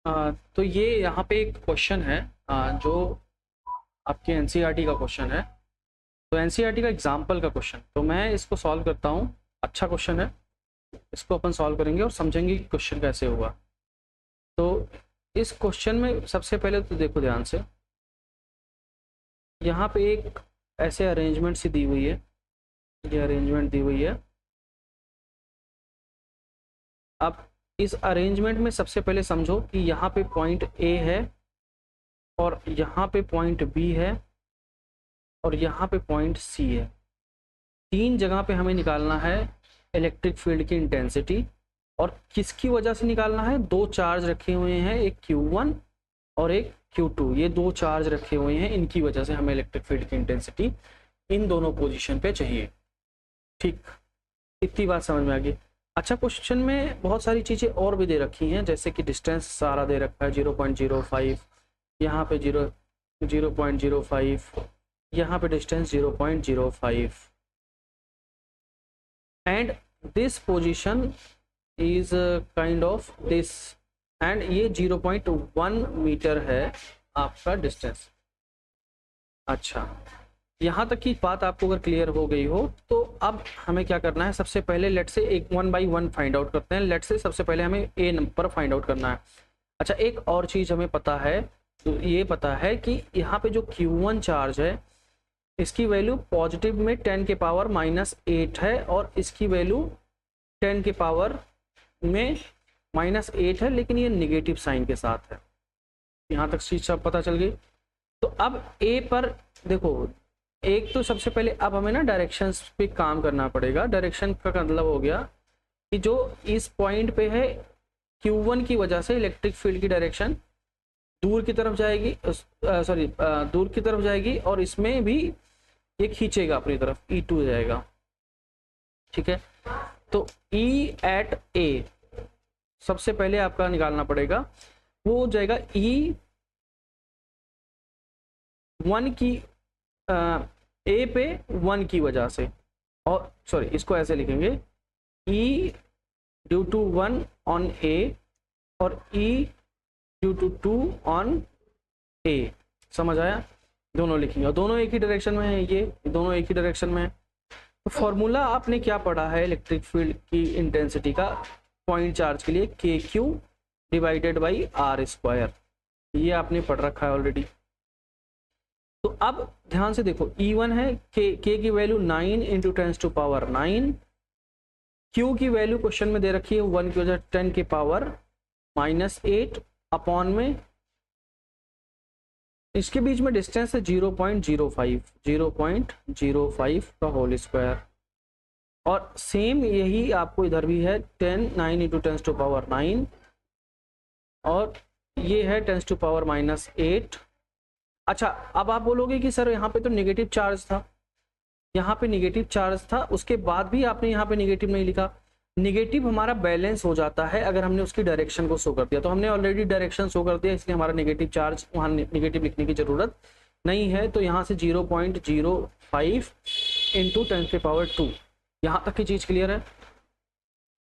तो ये यहाँ पे एक क्वेश्चन है, जो आपके एनसीईआरटी का क्वेश्चन है। तो एनसीईआरटी का एग्जाम्पल का क्वेश्चन, तो मैं इसको सॉल्व करता हूँ। अच्छा क्वेश्चन है, इसको अपन सॉल्व करेंगे और समझेंगे कि क्वेश्चन कैसे हुआ। तो इस क्वेश्चन में सबसे पहले तो देखो ध्यान से, यहाँ पे एक ऐसे अरेंजमेंट सी दी हुई है, ये अरेंजमेंट दी हुई है। अब इस अरेंजमेंट में सबसे पहले समझो कि यहाँ पे पॉइंट ए है और यहाँ पे पॉइंट बी है और यहाँ पे पॉइंट सी है। तीन जगह पे हमें निकालना है इलेक्ट्रिक फील्ड की इंटेंसिटी। और किसकी वजह से निकालना है? दो चार्ज रखे हुए हैं, एक Q1 और एक Q2। ये दो चार्ज रखे हुए हैं, इनकी वजह से हमें इलेक्ट्रिक फील्ड की इंटेंसिटी इन दोनों पोजीशन पे चाहिए। ठीक, इतनी बात समझ में आ गई। अच्छा, क्वेश्चन में बहुत सारी चीज़ें और भी दे रखी हैं, जैसे कि डिस्टेंस सारा दे रखा है 0.05, यहाँ पे 0.05, यहाँ पे distance 0.05 and this position is kind of this, and ये 0.1 मीटर है आपका डिस्टेंस। अच्छा, यहाँ तक की बात आपको अगर क्लियर हो गई हो तो अब हमें क्या करना है? सबसे पहले लेट से एक 1 बाई 1 फाइंड आउट करते हैं। लेट से सबसे पहले हमें ए नंबर फाइंड आउट करना है। अच्छा, एक और चीज़ हमें पता है, तो ये पता है कि यहाँ पे जो Q1 चार्ज है, इसकी वैल्यू पॉजिटिव में 10 के पावर -8 है और इसकी वैल्यू 10 के पावर में -8 है, लेकिन ये निगेटिव साइन के साथ है। यहाँ तक चीज सब पता चल गई। तो अब ए पर देखो, एक तो सबसे पहले अब हमें ना डायरेक्शंस पे काम करना पड़ेगा। डायरेक्शन का मतलब हो गया कि जो इस पॉइंट पे है Q1 की वजह से इलेक्ट्रिक फील्ड की डायरेक्शन दूर की तरफ जाएगी, सॉरी दूर की तरफ जाएगी, और इसमें भी ये खींचेगा अपनी तरफ, E2 जाएगा। ठीक है, तो E एट A सबसे पहले आपका निकालना पड़ेगा, वो हो जाएगा E1 की ए पे 1 की वजह से, और सॉरी इसको ऐसे लिखेंगे E due to 1 on A और E due to 2 on A। समझ आया? दोनों लिखेंगे और दोनों एक ही डायरेक्शन में है, ये दोनों एक ही डायरेक्शन में है। तो फॉर्मूला आपने क्या पढ़ा है इलेक्ट्रिक फील्ड की इंटेंसिटी का पॉइंट चार्ज के लिए? KQ डिवाइडेड बाई R², ये आपने पढ़ रखा है ऑलरेडी। तो अब ध्यान से देखो, E1 है, K की वैल्यू 9 इंटू 10⁻9, Q की वैल्यू क्वेश्चन में दे रखी है 1 की वजह 10 के पावर -8 अपॉन में इसके बीच में डिस्टेंस है 0.05 का होल स्क्वायर। और सेम यही आपको इधर भी है 9 इंटू 10⁻9 और ये है 10⁻8। अच्छा, अब आप बोलोगे कि सर यहाँ पे तो नेगेटिव चार्ज था, यहाँ पे नेगेटिव चार्ज था, उसके बाद भी आपने यहाँ पे नेगेटिव नहीं लिखा। नेगेटिव हमारा बैलेंस हो जाता है अगर हमने उसकी डायरेक्शन को शो कर दिया। तो हमने ऑलरेडी डायरेक्शन शो कर दिया, इसलिए हमारा नेगेटिव चार्ज वहाँ नेगेटिव लिखने की जरूरत नहीं है। तो यहाँ से 0.05 इंटू 10⁻2, यहाँ तक की चीज़ क्लियर है।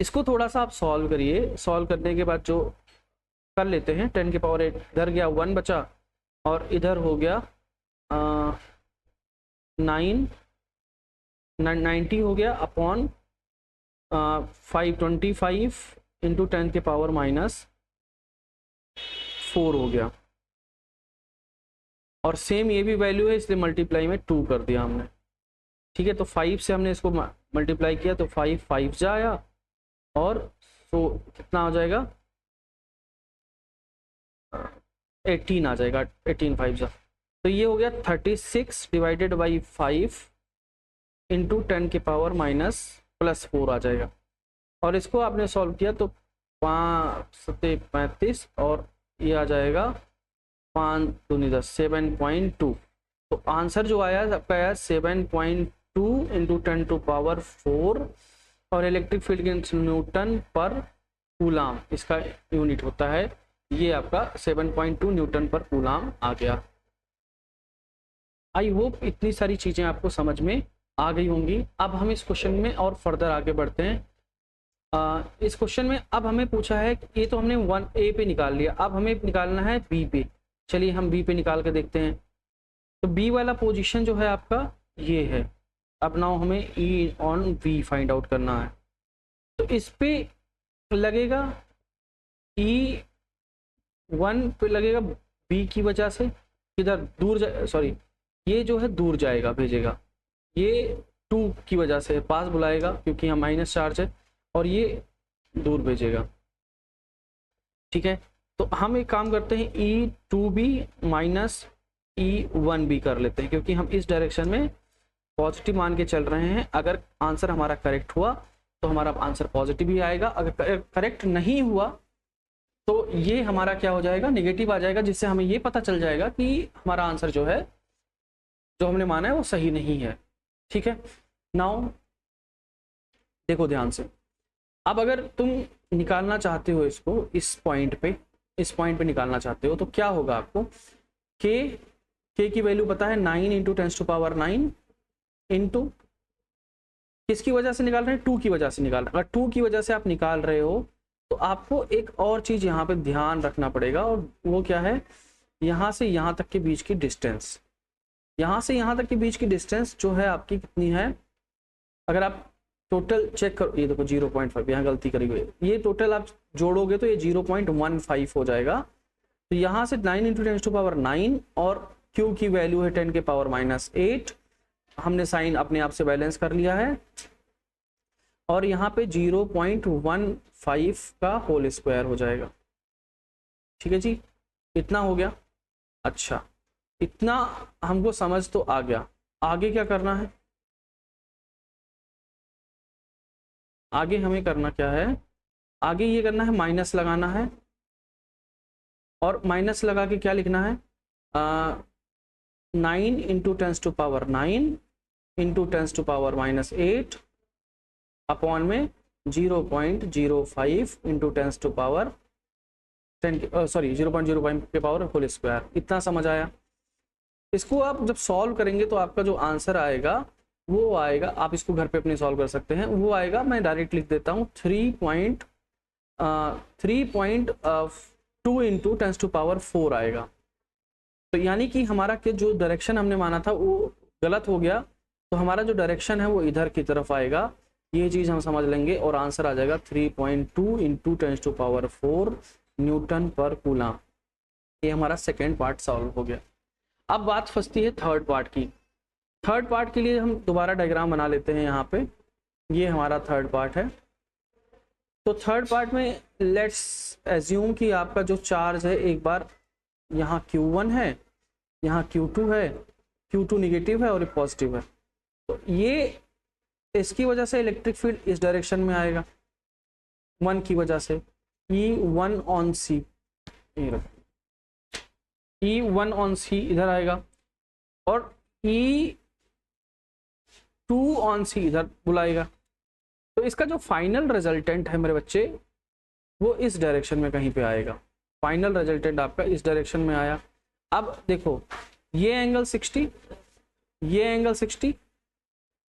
इसको थोड़ा सा आप सॉल्व करिए, सॉल्व करने के बाद जो कर लेते हैं, 10⁸ इधर गया 1 बचा और इधर हो गया 90 हो गया अपॉन 525 इंटू 10⁻⁻4 हो गया। और सेम ये भी वैल्यू है, इसलिए मल्टीप्लाई में 2 कर दिया हमने। ठीक है, तो 5 से हमने इसको मल्टीप्लाई किया तो 5 जा आया, और तो कितना हो जाएगा? 18 आ जाएगा, 18 5 जा। तो ये हो गया 36 डिवाइडेड बाई 5 इंटू 10⁻⁻4 आ जाएगा। और इसको आपने सॉल्व किया तो 5 7 35 और ये आ जाएगा 5 दूनी 10, 7.2। तो आंसर जो आया आपका आया 7.2 इंटू 10⁴, और इलेक्ट्रिक फील्ड के न्यूटन पर कूलाम इसका यूनिट होता है। ये आपका 7.2 न्यूटन पर कूलाम आ गया। आई होप इतनी सारी चीज़ें आपको समझ में आ गई होंगी। अब हम इस क्वेश्चन में और फर्दर आगे बढ़ते हैं। इस क्वेश्चन में अब हमें पूछा है कि ये तो हमने 1A पे निकाल लिया, अब हमें निकालना है B पे। चलिए हम B पे निकाल के देखते हैं। तो B वाला पोजीशन जो है आपका ये है। अब नाउ हमें E on V find out करना है। तो इस पे लगेगा E1 पे लगेगा B की वजह से, इधर दूर सॉरी ये जो है दूर जाएगा, भेजेगा। ये 2 की वजह से पास बुलाएगा क्योंकि यहाँ माइनस चार्ज है, और ये दूर भेजेगा। ठीक है, तो हम एक काम करते हैं E2B माइनस E1B कर लेते हैं, क्योंकि हम इस डायरेक्शन में पॉजिटिव मान के चल रहे हैं। अगर आंसर हमारा करेक्ट हुआ तो हमारा आंसर पॉजिटिव ही आएगा, अगर करेक्ट नहीं हुआ तो ये हमारा क्या हो जाएगा, नेगेटिव आ जाएगा, जिससे हमें ये पता चल जाएगा कि हमारा आंसर जो है, जो हमने माना है वो सही नहीं है। ठीक है, नाउ देखो ध्यान से। अब अगर तुम निकालना चाहते हो इसको इस पॉइंट पे निकालना चाहते हो तो क्या होगा आपको, के की वैल्यू पता है 9 इंटू 10⁻9 इंटू किसकी वजह से निकाल रहे हैं, 2 की वजह से निकाल रहे हैं। अगर 2 की वजह से आप निकाल रहे हो तो आपको एक और चीज यहाँ पे ध्यान रखना पड़ेगा, और वो क्या है, यहाँ से यहाँ तक के बीच की डिस्टेंस, यहाँ से यहाँ तक के बीच की डिस्टेंस जो है आपकी कितनी है। अगर आप टोटल चेक करो, ये देखो 0.5, यहाँ गलती करी हुई है, ये टोटल आप जोड़ोगे तो ये 0.15 हो जाएगा। तो यहाँ से 9 इंटू 10⁻9 और Q की वैल्यू है 10⁻⁻8, हमने साइन अपने आप से बैलेंस कर लिया है, और यहाँ पे 0.15 का होल स्क्वायर हो जाएगा। ठीक है जी, इतना हो गया। अच्छा, इतना हमको समझ तो आ गया, आगे क्या करना है, आगे हमें करना क्या है, आगे ये करना है, माइनस लगाना है, और माइनस लगा के क्या लिखना है, 9 इंटू 10⁻9 इंटू 10⁻⁻8 अपॉन में 0.05 इंटू 10⁻10 सॉरी 0.05 के पावर होल स्क्वायर। इतना समझ आया। इसको आप जब सॉल्व करेंगे तो आपका जो आंसर आएगा वो आएगा, आप इसको घर पे अपने सॉल्व कर सकते हैं, वो आएगा, मैं डायरेक्ट लिख देता हूँ 3.2 इंटू 10⁻4 आएगा। तो यानी कि हमारा के जो डायरेक्शन हमने माना था वो गलत हो गया, तो हमारा जो डायरेक्शन है वो इधर की तरफ आएगा। ये चीज़ हम समझ लेंगे और आंसर आ जाएगा 3.2 इंटू 10⁻4 न्यूटन पर कूलम। ये हमारा सेकेंड पार्ट सॉल्व हो गया। अब बात फंसती है थर्ड पार्ट की। थर्ड पार्ट के लिए हम दोबारा डायग्राम बना लेते हैं। यहाँ पे ये हमारा थर्ड पार्ट है। तो थर्ड पार्ट में लेट्स एज्यूम कि आपका जो चार्ज है, एक बार यहाँ Q1 है, यहाँ Q2 है, Q2 निगेटिव है और ये पॉजिटिव है। तो ये इसकी वजह से इलेक्ट्रिक फील्ड इस डायरेक्शन में आएगा 1 की वजह से, E1 on C, E1 on C इधर आएगा, और E2 ऑन C इधर बुलाएगा। तो इसका जो फाइनल रिजल्टेंट है मेरे बच्चे, वो इस डायरेक्शन में कहीं पे आएगा। फाइनल रिजल्टेंट आपका इस डायरेक्शन में आया। अब देखो, ये एंगल 60, ये एंगल 60,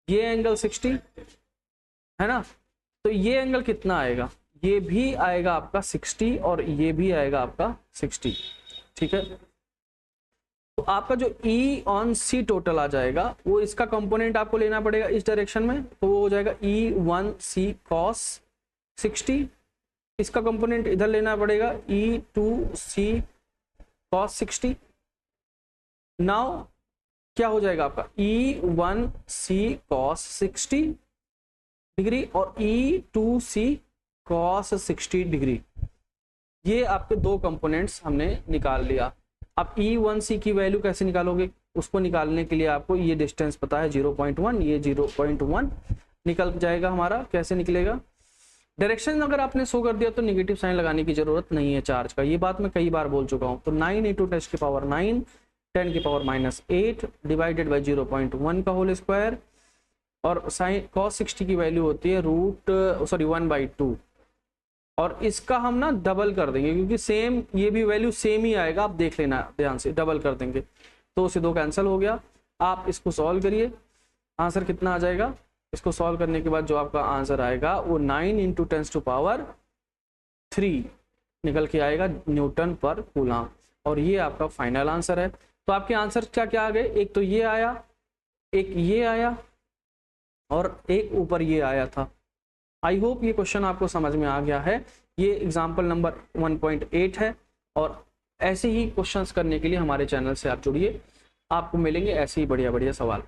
ये एंगल 60 है ना। तो ये एंगल कितना आएगा, ये भी आएगा आपका 60 और ये भी आएगा आपका 60। ठीक है, तो आपका जो E ऑन C टोटल आ जाएगा, वो इसका कंपोनेंट आपको लेना पड़ेगा इस डायरेक्शन में, तो वो हो जाएगा E1C cos 60। इसका कंपोनेंट इधर लेना पड़ेगा E2C cos 60। नाउ क्या हो जाएगा आपका E1C cos 60 डिग्री और E2C cos 60 डिग्री। ये आपके दो कंपोनेंट्स हमने निकाल लिया। अब E1C की वैल्यू कैसे निकालोगे, उसको निकालने के लिए आपको ये डिस्टेंस पता है 0.1, ये 0.1 निकल जाएगा हमारा। कैसे निकलेगा, डायरेक्शन अगर आपने शो कर दिया तो नेगेटिव साइन लगाने की जरूरत नहीं है चार्ज का, ये बात मैं कई बार बोल चुका हूँ। तो 9 इंटू 10⁻9 10⁻⁸ डिवाइडेड बाई 0.1 का होल स्क्वायर, और साइन cos 60 की वैल्यू होती है 1/2, और इसका हम ना डबल कर देंगे क्योंकि सेम ये भी वैल्यू सेम ही आएगा, आप देख लेना ध्यान से, डबल कर देंगे। 2 से 2 कैंसिल हो गया। आप इसको सॉल्व करिए, आंसर कितना आ जाएगा इसको सॉल्व करने के बाद जो आपका आंसर आएगा वो 9 इंटू 10⁻³ निकल के आएगा न्यूटन पर कूलम। और ये आपका फाइनल आंसर है। तो आपके आंसर क्या क्या आ गए, एक तो ये आया, एक ये आया और एक ऊपर ये आया था। आई होप ये क्वेश्चन आपको समझ में आ गया है। ये एग्जाम्पल नंबर 1.8 है और ऐसे ही क्वेश्चंस करने के लिए हमारे चैनल से आप जुड़िए, आपको मिलेंगे ऐसे ही बढ़िया बढ़िया सवाल।